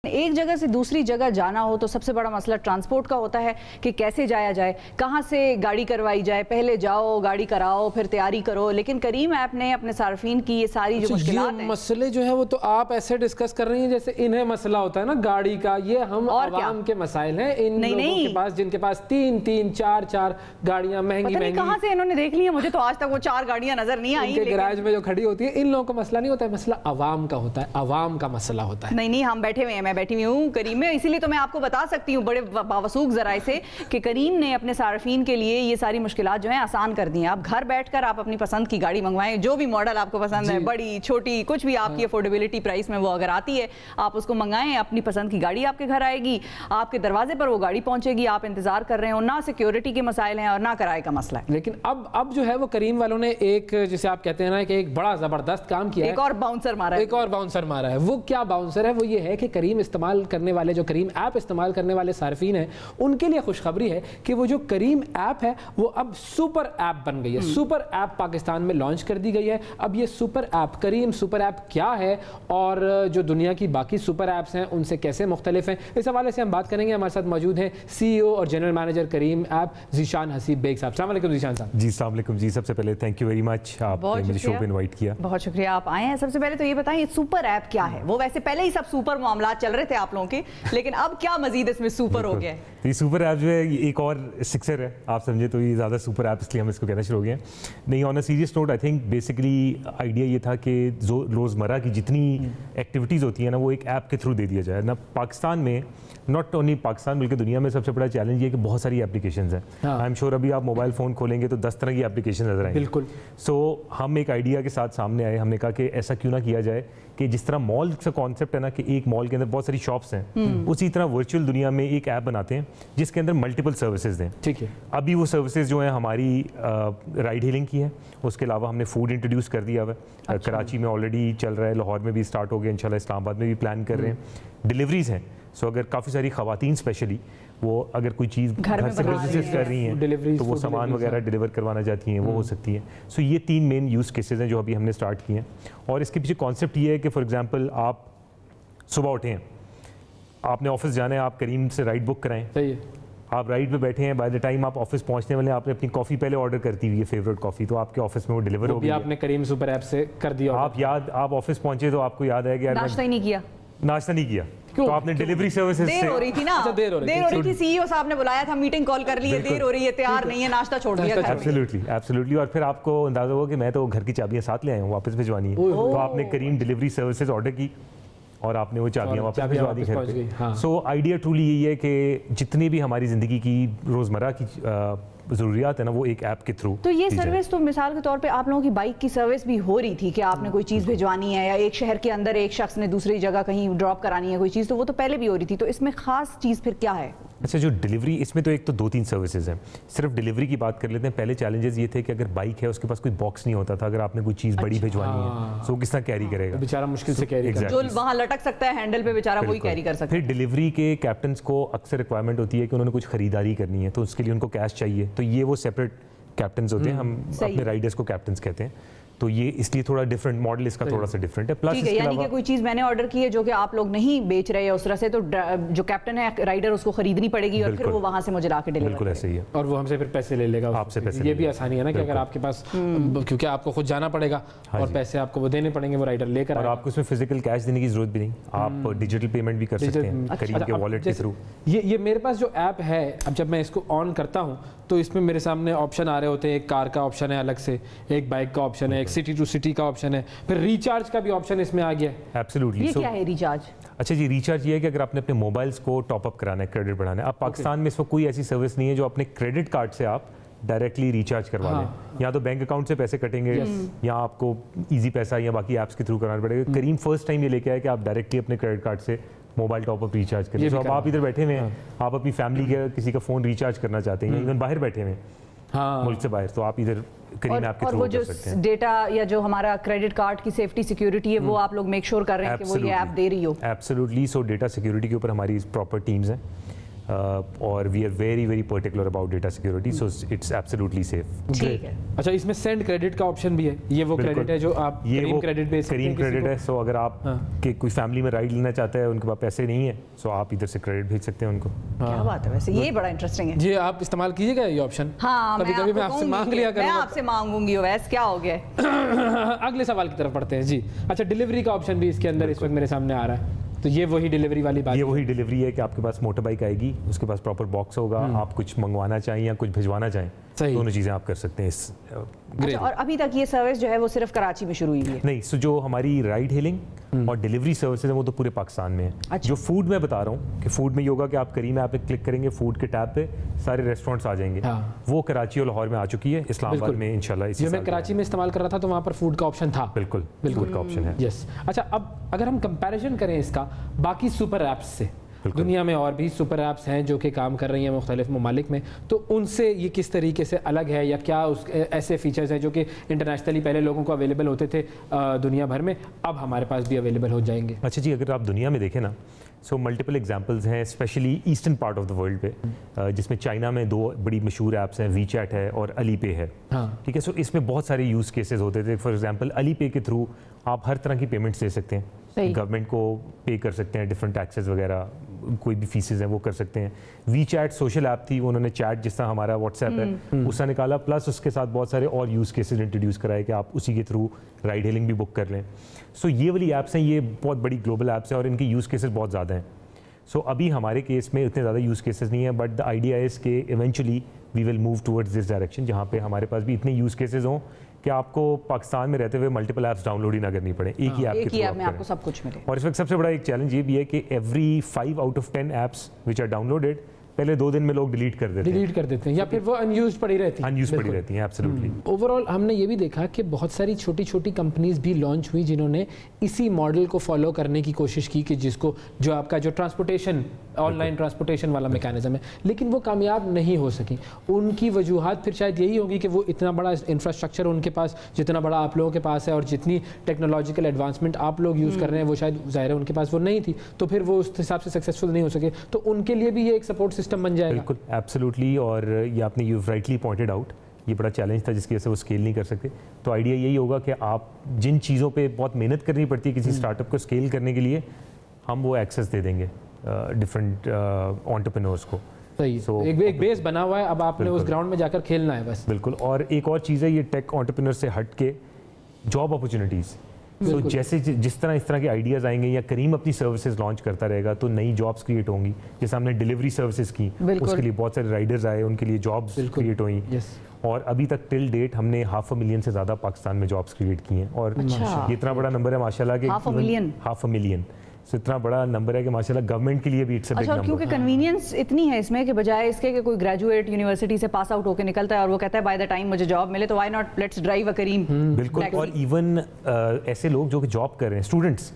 एक जगह से दूसरी जगह जाना हो तो सबसे बड़ा मसला ट्रांसपोर्ट का होता है कि कैसे जाया जाए, कहाँ से गाड़ी करवाई जाए, पहले जाओ गाड़ी कराओ फिर तैयारी करो। लेकिन करीम ऐप ने अपने सार्फिन की ये सारी जो मुश्किलात हैं, मसले जो है वो तो आप ऐसे डिस्कस कर रही हैं जैसे इन्हें मसला होता है ना गाड़ी का, ये हम आवाम के मसाइल हैं इन लोगों के पास जिनके पास 3-3, 4-4 गाड़ियां महंगी कहाँ से इन्होंने देख लिया, मुझे तो आज तक वो 4 गाड़ियां नजर नहीं आई गैराज में जो खड़ी होती है। इन लोगों का मसला नहीं होता है, मसला अवाम का होता है, अवाम का मसला होता है। नहीं, हम बैठे हुए हैं, मैं बैठी हुई हूँ करीम में, इसीलिए तो मैं आपको बता सकती हूँ बड़े बावसूख जराए से कि करीम ने अपने सार्फिन के लिए ये सारी मुश्किलात जो है आसान कर दी हैं। आप घर बैठकर आप अपनी पसंद की गाड़ी मंगवाएं, जो भी मॉडल आपको पसंद है, बड़ी छोटी कुछ भी आपकी अफोर्डेबिलिटी प्राइस में वो अगर आती है आप उसको मंगाएं, अपनी पसंद की गाड़ी आपके घर आएगी, आपके दरवाजे पर वो गाड़ी पहुंचेगी, आप इंतजार कर रहे हो। ना सिक्योरिटी के मसाइल हैं और ना किराए का मसला है। लेकिन अब जो है वो करीम वालों ने एक, जिसे आप कहते हैं ना कि एक बड़ा जबरदस्त काम किया है, एक और बाउंसर मारा है। वो क्या बाउंसर है? वो ये है कि करीम इस्तेमाल करने वाले, जो करीम ऐप इस्तेमाल करने वाले सार्फिन हैं, उनके लिए खुशखबरी है कि वो जो करीम ऐप है वो अब सुपर ऐप बन गई है। सुपर ऐप पाकिस्तान में लॉन्च कर दी गई है। अब ये सुपर ऐप, करीम सुपर ऐप क्या है और जो दुनिया की बाकी सुपर ऐप्स हैं उनसे कैसे मुख्तलिफ हैं, इस हवाले से हम बात करेंगे। हमारे साथ मौजूद हैं CEO और जनरल मैनेजर करीम ऐप ज़ीशान हसीब बेग साहब। अस्सलाम वालेकुम ज़ीशान साहब। जी अस्सलाम वालेकुम जी, सबसे पहले थैंक यू वेरी मच, आपने मुझे शो पे इनवाइट किया। बहुत शुक्रिया आप आए हैं। सबसे पहले तो ये बताएं सुपर ऐप क्या है? वो वैसे पहले ही सब सुपर मामला चल रहे थे आप लोगों के, लेकिन अब क्या मजीद इसमें सुपर हो गया है? ये सुपर ऐप जो है एक और सिक्सर है, आप समझे, तो ये ज़्यादा सुपर ऐप इसलिए हम इसको कहना शुरू हो गए। नहीं, on a serious note, I think basically idea ये था कि जो रोज़मर्रा की जितनी एक्टिविटीज़ होती है ना वो एक ऐप के थ्रू दे दिया जाए ना। पाकिस्तान में, नॉट ओनली पाकिस्तान बल्कि दुनिया में सबसे बड़ा चैलेंज ये है कि बहुत सारी एप्लीकेशंस हैं। आई एम श्योर अभी आप मोबाइल फ़ोन खोलेंगे तो 10 तरह की एप्लीकेशन नजर आएंगी। बिल्कुल। सो हम एक आइडिया के साथ सामने आए, हमने कहा कि ऐसा क्यों ना किया जाए कि जिस तरह मॉल का कॉन्सेप्ट है ना कि एक मॉल के अंदर बहुत सारी शॉप्स हैं, उसी तरह वर्चुअल दुनिया में एक ऐप बनाते हैं जिसके अंदर मल्टीपल सर्विसेज दें। ठीक है। अभी वो सर्विसेज जो हैं हमारी राइड हीलिंग की है, उसके अलावा हमने फूड इंट्रोड्यूस कर दिया हुआ है। कराची में ऑलरेडी चल रहा है, लाहौर में भी स्टार्ट हो गया, इंशाल्लाह इस्लामाबाद में भी प्लान कर रहे हैं। डिलीवरीज हैं, सो अगर काफ़ी सारी ख़वातीन स्पेशली वो अगर कोई चीज़ घर से बिजनेस कर रही हैं तो वो सामान वगैरह डिलीवर करवाना चाहती हैं, वो हो सकती हैं। सो ये 3 मेन यूज़ केसेस हैं जो अभी हमने स्टार्ट किए हैं। और इसके पीछे कॉन्सेप्ट ये है कि फॉर एग्जांपल आप सुबह उठे हैं, आपने ऑफिस जाना है, आप करीम से राइड बुक कराएं। सही है। आप राइड पे बैठे हैं, बाय द टाइम आप ऑफिस पहुंचने वाले, आपने अपनी कॉफ़ी पहले ऑर्डर करती हुई है, फेवरेट कॉफ़ी, तो आपके ऑफिस में वो डिलीवर हो गई। आपने करीम सुपर ऐप से कर दिया। आप ऑफिस पहुंचे तो आपको याद है कि नाश्ता ही नहीं किया, नाश्ता नहीं किया, तो आपने डिलीवरी सर्विसेज देर हो रही थी ना, देर हो रही थी, CEO साहब ने बुलाया था, मीटिंग कॉल कर ली है, देर हो रही है, तैयार नहीं है, नाश्ता छोड़ दिया। एब्सोल्युटली। और फिर आपको अंदाजा होगा कि मैं तो घर की चाबियां साथ ले आया हूँ, वापस भिजवानी है, तो आपने करीम डिलीवरी सर्विसेज ऑर्डर की और आपने वो चाबियां वापस भिजवा दी घर पे। सो आइडिया ट्रूली यही है कि जितनी भी हमारी ज़िंदगी की रोज़मर्रा की ज़रूरियात है ना वो एक ऐप के थ्रू। तो ये सर्विस तो मिसाल के तौर पे आप लोगों की बाइक की सर्विस भी हो रही थी कि आपने कोई चीज़ भिजवानी है या एक शहर के अंदर एक शख्स ने दूसरी जगह कहीं ड्रॉप करानी है कोई चीज़, तो वो तो पहले भी हो रही थी, तो इसमें खास चीज़ फिर क्या है? अच्छा, जो डिलीवरी, इसमें तो एक तो 2-3 सर्विसेज हैं। सिर्फ डिलीवरी की बात कर लेते हैं। पहले चैलेंजेस ये थे कि अगर बाइक है उसके पास कोई बॉक्स नहीं होता था, अगर आपने कोई चीज़ बड़ी भिजवानी है तो किस तरह कैरी करेगा, बेचारा मुश्किल से कैरी करेगा, जो वहाँ लटक सकता है हैंडल पे, बेचारा वही कैरी कर सकता है। फिर डिलीवरी के कैप्टन्स को अक्सर रिक्वायरमेंट होती है कि उन्होंने कुछ खरीदारी करनी है, तो उसके लिए उनको कैश चाहिए, तो ये वो सेपरेट कैप्टन्स होते हैं, हम अपने राइडर्स को कैप्टन्स कहते हैं। तो ये इसलिए थोड़ा डिफरेंट मॉडल, इसका थोड़ा सा डिफरेंट है। प्लस यानी कि कोई चीज़ मैंने ऑर्डर की है जो कि आप लोग नहीं बेच रहे हैं उस तरह से, तो जो कैप्टन है राइडर उसको खरीदनी पड़ेगी और फिर वो वहां से मुझे लाके डिलीवर। बिल्कुल ऐसे ही है, और वो हमसे फिर पैसे ले लेगा, आपसे पैसे। ये भी आसानी है ना कि अगर आपके पास, क्योंकि आपको खुद जाना पड़ेगा और पैसे आपको वो देने पड़ेंगे, वो राइडर लेकर, और आपको उसमें फिजिकल कैश देने की जरूरत भी नहीं, आप डिजिटल पेमेंट भी कर सकते हैं करीम के वॉलेट के थ्रू। ये मेरे पास जो ऐप है, अब जब मैं इसको ऑन करता हूँ तो इसमें मेरे सामने ऑप्शन आ रहे होते हैं, एक कार का ऑप्शन है अलग से, एक बाइक का ऑप्शन है, एक सिटी टू सिटी का ऑप्शन है, फिर रिचार्ज का भी ऑप्शन इसमें आ गया है। एब्सोल्युटली। ये क्या है रिचार्ज? अच्छा जी, रिचार्ज ये है कि अगर आपने अपने मोबाइल्स को टॉपअप कराना है, क्रेडिट बढ़ाना है, अब पाकिस्तान में इस वक्त कोई ऐसी सर्विस नहीं है जो अपने क्रेडिट कार्ड से आप डायरेक्टली रिचार्ज करवा लें। या तो बैंक अकाउंट से पैसे कटेंगे या आपको इजी पैसा या बाकी ऐप्स के थ्रू कराना पड़ेगा। करीम फर्स्ट टाइम ये लेके आया कि आप डायरेक्टली अपने क्रेडिट कार्ड से मोबाइल टॉपअप रिचार्ज करें। तो अब आप इधर बैठे हुए हैं, आप अपनी फैमिली के किसी का फ़ोन रिचार्ज करना चाहते हैं, इवन बाहर बैठे हुए हैं, मुल्क से बाहर, तो आप इधर करीम ऐप के थ्रू कर सकते हैं। डेटा या जो हमारा क्रेडिट कार्ड की सेफ्टी सिक्योरिटी है वो आप लोग मेक श्योर कर रहे हैं कि वो ये ऐप दे रही हो? एब्सोल्युटली। सो डेटा सिक्योरिटी के ऊपर हमारी प्रॉपर टीम्स हैं। और we are very very particular about data security, so it's absolutely safe. ठीक है। अच्छा, इसमें सेंड क्रेडिट का ऑप्शन भी है, ये वो क्रेडिट है जो आप करीम क्रेडिट भेज सकते हैं। करीम क्रेडिट है, सो अगर आप के कोई फैमिली में राइड लेना चाहता है, उनके पास पैसे नहीं है, सो आप इधर से क्रेडिट भेज सकते हैं उनको। क्या बात है, वैसे ये बड़ा इंटरेस्टिंग है जी, आप इस्तेमाल कीजिएगा ये ऑप्शन। हाँ, कभी मैं आपसे मांग लिया करूंगा। मैं आपसे मांगूंगी, वैसे क्या हो गया। अगले सवाल की तरफ पढ़ते हैं जी। अच्छा, डिलीवरी का ऑप्शन भी इसके अंदर इस वक्त मेरे सामने आ रहा है, तो ये वही डिलीवरी वाली बात। ये वही डिलीवरी है कि आपके पास मोटर बाइक आएगी, उसके पास प्रॉपर बॉक्स होगा, आप कुछ मंगवाना चाहें या कुछ भिजवाना चाहें, दोनों चीज़ें आप कर सकते हैं इस। अच्छा, और अभी तक ये सर्विस जो है वो सिर्फ कराची में शुरू हुई है? नहीं, सो जो हमारी राइड हेलिंग और डिलीवरी सर्विसेज है वो तो पूरे पाकिस्तान में है। अच्छा। जो फूड मैं बता रहा हूँ कि फूड में ये होगा कि आप करीम ऐप पे क्लिक करेंगे, फूड के टैब पे सारे रेस्टोरेंट्स आ जाएंगे। वो कराची और लाहौर में आ चुकी है, इस्लामाबाद में इंशाल्लाह इसी साल। मैं कराची में इस्तेमाल कर रहा था तो वहाँ पर फूड का ऑप्शन था। बिल्कुल फूड का ऑप्शन है। यस। अच्छा, अब अगर हम कंपैरिजन करें इसका बाकी सुपर ऐप्स से, दुनिया में और भी सुपर ऐप्स हैं जो कि काम कर रही हैं मुख्तलिफ ममालिक में, तो उनसे ये किस तरीके से अलग है, या क्या उस ऐसे फीचर्स हैं जो कि इंटरनेशनली पहले लोगों को अवेलेबल होते थे दुनिया भर में, अब हमारे पास भी अवेलेबल हो जाएंगे? अच्छा जी, अगर आप दुनिया में देखें ना, सो मल्टीपल एग्जांपल्स हैं, specially eastern part of the world पे, जिसमें चाइना में 2 बड़ी मशहूर ऐप्स हैं, वीचैट है और अली पे है। ठीक है, सो इसमें बहुत सारे यूज़ केसेस होते थे। फॉर एग्जांपल अली पे के थ्रू आप हर तरह की पेमेंट्स दे सकते हैं, गवर्नमेंट को पे कर सकते हैं, डिफरेंट टैक्सेस वगैरह, कोई भी फीसेस हैं वो कर सकते हैं। वीचैट सोशल ऐप थी, उन्होंने चैट जिस तरह हमारा व्हाट्सएप है उसका निकाला, प्लस उसके साथ बहुत सारे और यूज़ केसेस इंट्रोड्यूस कराए कि आप उसी के थ्रू राइड हेलिंग भी बुक कर लें। सो ये वाली ऐप्स हैं, ये बहुत बड़ी ग्लोबल ऐप्स हैं और इनके यूज़ केसेस बहुत ज़्यादा हैं। सो अभी हमारे केस में इतने ज़्यादा यूज़ केसेस नहीं है, बट द आइडिया इज़ के eventually we will move towards this direction, जहाँ पे हमारे पास भी इतने यूज़ केसेस हों कि आपको पाकिस्तान में रहते हुए मल्टीपल ऐप्स डाउनलोड ही ना करनी पड़े, एक ही ऐप के थ्रू में आपको सब कुछ मिले। और इस वक्त सबसे बड़ा एक चैलेंज ये भी है कि every 5 out of 10 apps which are downloaded पहले 2 दिन में लोग डिलीट कर देते हैं या फिर वो अनयूज्ड पड़ी रहती हैं। एब्सोल्युटली। ओवरऑल हमने ये भी देखा कि बहुत सारी छोटी छोटी कंपनीज भी लॉन्च हुई जिन्होंने इसी मॉडल को फॉलो करने की कोशिश की कि जिसको जो आपका जो ट्रांसपोर्टेशन, ऑनलाइन ट्रांसपोर्टेशन वाला मैकेनिज्म है, लेकिन वो कामयाब नहीं हो सकी। उनकी वजूहात फिर शायद यही होगी कि वो इतना बड़ा इंफ्रास्ट्रक्चर उनके पास, जितना बड़ा आप लोगों के पास है और जितनी टेक्नोलॉजिकल एडवांसमेंट आप लोग यूज़ कर रहे हैं वो शायद ज़ाहिर है उनके पास वो नहीं थी, तो फिर वो उस हिसाब से सक्सेसफुल नहीं हो सके। तो उनके लिए भी ये एक सपोर्ट सिस्टम बन जाएगा। बिल्कुल, एब्सोल्युटली। और ये आपने यू राइटली पॉइंटेड आउट, ये बड़ा चैलेंज था जिसकी वजह से वो स्केल नहीं कर सकते। तो आइडिया यही होगा कि आप जिन चीज़ों पे बहुत मेहनत करनी पड़ती है किसी स्टार्टअप को स्केल करने के लिए, हम वो एक्सेस दे देंगे डिफरेंट एंटरप्रेन्योर्स को। सही। So, एक बेस बना हुआ है, अब आपने उस ग्राउंड में जाकर खेलना है बस। बिल्कुल। और एक और चीज़ है, ये टेक एंटरप्रेन्योर से हट के जॉब अपॉर्चुनिटीज़, तो जैसे जिस तरह इस तरह के आइडियाज़ आएंगे या करीम अपनी सर्विसेज लॉन्च करता रहेगा तो नई जॉब्स क्रिएट होंगी। जैसे हमने डिलीवरी सर्विसेज की, उसके लिए बहुत सारे राइडर्स आए, उनके लिए जॉब्स क्रिएट हुई। और अभी तक टिल डेट हमने 500,000 से ज़्यादा पाकिस्तान में जॉब्स क्रिएट की हैं। और ये इतना बड़ा नंबर है माशाल्लाह कि 500,000 तो इतना बड़ा नंबर है कि माशाल्लाह गवर्नमेंट के लिए भी इट्स अ बिग नंबर। क्योंकि कन्वीनियंस इतनी है इसमें कि बजाय इसके कि कोई ग्रेजुएट यूनिवर्सिटी से पास आउट होकर निकलता है और वो कहता है बाय द टाइम मुझे जॉब मिले तो why not let's drive a Careem. बिल्कुल। और इवन ऐसे लोग जो कि जॉब कर रहे हैं, स्टूडेंट्स,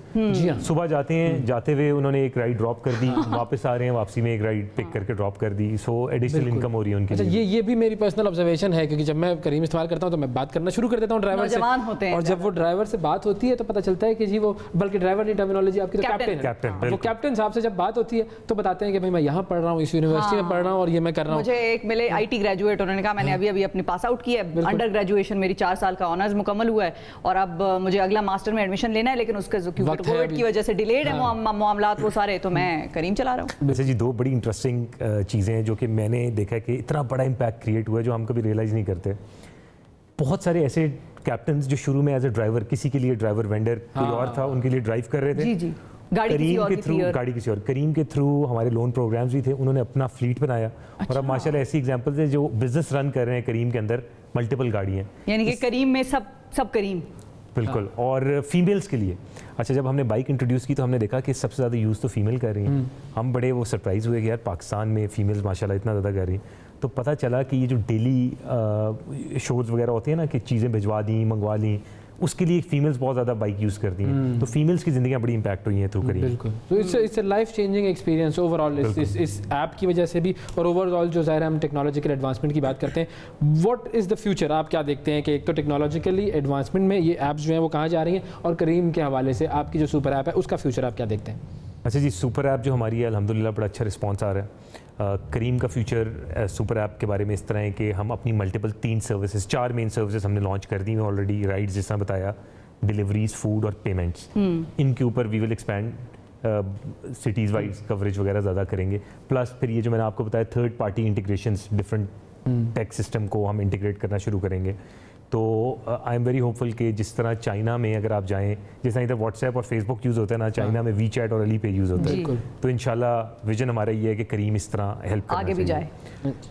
सुबह जाते हैं, जाते हुए उन्होंने एक राइड ड्रॉप कर दी, वापस आ रहे हैं, वापसी में एक राइड पिक करके ड्रॉप कर दी, सो एडिशनल इनकम हो रही है उनकी। अच्छा, ये भी मेरी पर्सनल ऑब्जर्वेशन है क्योंकि जब मैं करीम इस्तेमाल करता हूँ तो मैं बात करना शुरू कर देता हूँ ड्राइवर से, और जब वो ड्राइवर से बात होती है तो पता चलता है कि जी वो, बल्कि ड्राइवर की टर्मिनोलॉजी आपकी तो कैप्टन, कैप्टन साहब से जब बात होती है तो बताते हैं कि भाई मैं यहाँ पढ़ रहा हूँ, इस यूनिवर्सिटी में पढ़ रहा हूँ और ये मैं कर रहा हूँ। मुझे एक मिले आईटी ग्रेजुएट, उन्होंने कहा मैंने अभी अपनी पास आउट की है, अंडर ग्रेजुएशन मेरी 4 साल का ऑनर्स मुकम्मल हुआ है और अब मुझे अगला मास्टर में एडमिशन लेना है, लेकिन उसका कोविड की वजह से डिलेड है मामलात वो सारे, तो मैं करीम चला रहा हूँ। वैसे जी 2 बड़ी इंटरेस्टिंग चीज़ें हैं जो कि मैंने देखा है कि इतना बड़ा इम्पैक्ट क्रिएट हुआ है जो हम कभी रियलाइज़ नहीं करते। बहुत सारे ऐसे कैप्टन्स जो शुरू में एज ए ड्राइवर, किसी के लिए ड्राइवर वेंडर कोई और था, उनके लिए ड्राइव कर रहे थे, जी करीम के थ्रू, गाड़ी किसी और, करीम के थ्रू हमारे लोन प्रोग्राम्स भी थे, उन्होंने अपना फ्लीट बनाया। और अब माशाल्लाह ऐसी एग्जांपल्स हैं जो बिजनेस रन कर रहे हैं करीम के अंदर, मल्टीपल गाड़ियाँ, यानी कि करीम में सब करीम। बिल्कुल। और फीमेल्स के लिए, अच्छा जब हमने बाइक इंट्रोड्यूस की तो हमने देखा कि सबसे ज़्यादा यूज़ तो फीमेल कर रही हैं। हम बड़े वो सरप्राइज़ हुए कि यार पाकिस्तान में फीमेल्स माशाल्लाह इतना ज़्यादा कर रही हैं। तो पता चला कि ये जो डेली शोज़ वगैरह होते हैं ना कि चीज़ें भिजवा दी, मंगवा ली, उसके लिए फीमेल्स बहुत ज़्यादा बाइक यूज़ करती हैं। तो फीमेल्स की ज़िंदगी बड़ी इंपैक्ट हुई है थ्रू करीम। बिल्कुल। तो it's a life changing experience overall इस ऐप की वजह से भी, और ओवरऑल जो ज़ाहिर हम टेक्नोलॉजिकल एडवांसमेंट की बात करते हैं, व्हाट इज़ द फ्यूचर? आप क्या देखते हैं कि एक तो टेक्नोलॉजिकली एडवांसमेंट में ये ऐप्स जो हैं वो कहाँ जा रही हैं, और करीम के हवाले से आपकी जो सुपर ऐप है उसका फ्यूचर आप क्या देखते हैं? अच्छा जी, सुपर ऐप जो हमारी है अल्हम्दुलिल्लाह बड़ा अच्छा रिस्पॉन्स आ रहा है। करीम का फ्यूचर सुपर ऐप के बारे में इस तरह है कि हम अपनी मल्टीपल 4 मेन सर्विसेज हमने लॉन्च कर दी हैं ऑलरेडी। राइड्स जिस तरह बताया, डिलीवरीज, फूड और पेमेंट्स, इनके ऊपर we will expand, cities wise coverage वगैरह ज़्यादा करेंगे। प्लस फिर ये जो मैंने आपको बताया third party integrations, different tech system को हम इंटीग्रेट करना शुरू करेंगे। तो आई एम वेरी होपफुल कि जिस तरह चाइना में अगर आप जाएं, जिस तरह इधर व्हाट्सएप और फेसबुक यूज़ होता है ना, चाइना में वी चैट और अली पे यूज़ होता है। तो इंशाल्लाह विजन हमारा ये है कि करीम इस तरह हेल्प करना आगे भी जाए।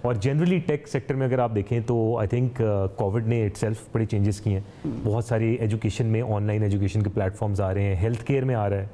और जनरली टेक सेक्टर में अगर आप देखें तो आई थिंक कोविड ने इटसेल्फ बड़े चेंजेस किए हैं। बहुत सारी एजुकेशन में ऑनलाइन एजुकेशन के प्लेटफॉर्म्स आ रहे हैं, हेल्थ केयर में आ रहा है।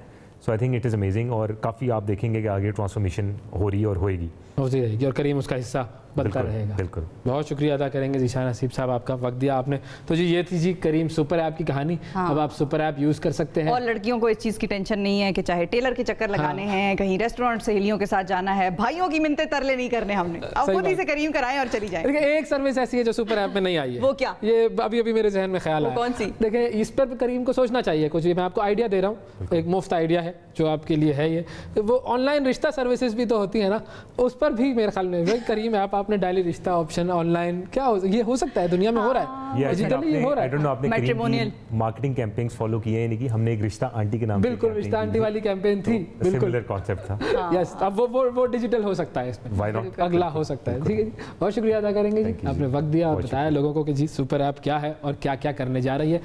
So I think it is amazing और काफ़ी आप देखेंगे कि आगे ट्रांसफॉर्मेशन हो रही है और होएगी, होती रहेगी और करीम उसका हिस्सा बनता रहेगा। बिल्कुल। बहुत शुक्रिया अदा करेंगे ज़ीशान हसीब साहब, आपका वक्त दिया आपने। तो जी ये थी जी करीम सुपर ऐप की कहानी। अब आप सुपर ऐप यूज़ कर सकते हैं और लड़कियों को इस चीज़ की टेंशन नहीं है कि चाहे टेलर के चक्कर लगाने हैं, कहीं रेस्टोरेंट सहेलियों के साथ जाना है, भाइयों की मिन्नतें तरले नहीं करने हमने, अब खुद ही से करीम कराएं और चली जाएं। देखिए एक सर्विस ऐसी है जो सुपर ऐप में नहीं आई है। वो क्या? ये अभी अभी मेरे जहन में ख्याल आया। कौन सी? देखिए इस पर करीम को सोचना चाहिए कुछ। मैं आपको आइडिया दे रहा हूँ, एक मुफ्त आइडिया है जो आपके लिए है। ये वो ऑनलाइन रिश्ता सर्विसेज भी तो होती है ना, उस पर भी मेरे ख्याल में भाई करीम ऐप आपने डायली रिश्ता ऑप्शन ऑनलाइन क्या ये हो सकता है, दुनिया में हो रहा है, डिजिटली ये हो रहा है। आपने मैट्रिमोनियल मार्केटिंग कैंपेन्स फॉलो किए हैं, यानी कि हमने एक रिश्ता आंटी के नाम, बिल्कुल रिश्ता आंटी वाली कैंपेन थी, बिल्कुल सिमिलर कॉन्सेप्ट था। यस, अब वो डिजिटल हो सकता है, इसमें अगला हो सकता है। ठीक है जी, बहुत शुक्रिया अदा करेंगे जी, आपने वक्त दिया और बताया लोगों को कि जी सुपर ऐप क्या है और क्या क्या करने जा रही है।